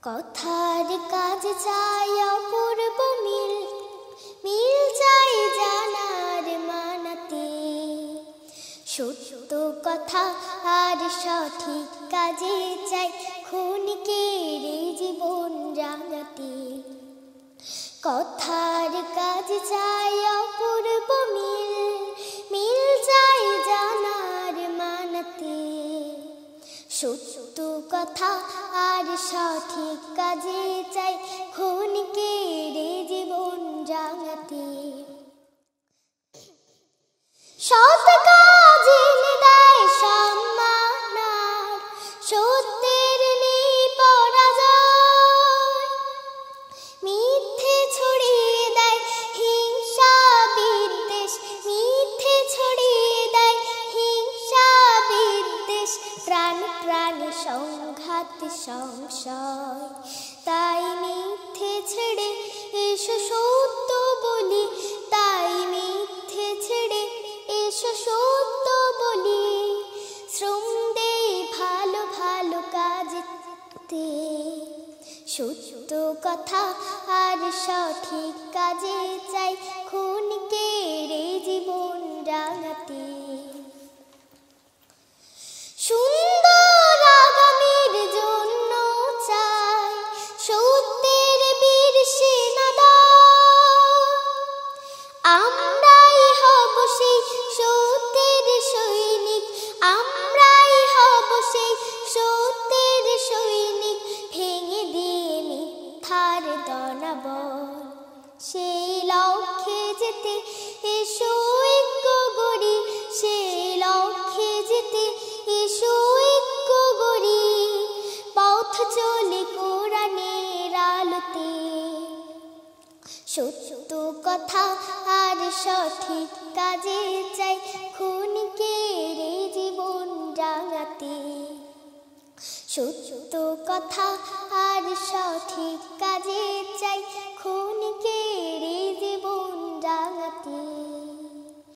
কথার কাজ চাই অপূর্ব মিল, মিল চাই জানার মানাতে। সত্য কথা আর সঠিক কাজে চাই ক্ষণিকের জীবন রাঙাতে। কথার কাজ চাই অপূর্ব মিল, মিল চাই জানার মানাতে। সত্য কথা আর সঠিক কাজে চাই ক্ষণিকের জীবন রাঙাতে। সৎ কাজে দেয় সম্মান আর সত্যের নেই পরাজয়। মিথ্যে ছড়িয়ে দেয় হিংসা বিদ্বেষ, মিথ্যে ছড়িয়ে দেয় হিংসা বিদ্বেষ। প্রাণ প্রাণ সংঘাত সংশয়, তাই মিথ্যে ছেড়ে এসো সত্য বলি। তাই মিথ্যে ছেড়ে এসো সত্য বলি। শ্রম দেই ভালো ভালো কাজেতে। সত্য কথা আর সঠিক কাজে চাই ক্ষণিকের জীবন রাঙাতে। সুন্দর আগামীর জন্য চাই সত্যের বীর সেনাদল। আমরাই হব সেই সত্যের সৈনিক, আমরাই হব সেই সত্যের সৈনিক। ভেঙে দিয়ে মিথ্যার দনাবল, সেই লক্ষ্যে যেতে এসো ঐক্য গড়ি। সেই লক্ষ্যে যেতে এসো ঐক্য গড়ি। পথ চলে কোরআনের আলোতে। সত্য কথা আর সঠিক কাজে চাই ক্ষণিকের জীবন রাঙাতে। সত্য কথা আর সঠিক কাজে চাই ক্ষণিকের জীবন রাঙাতে।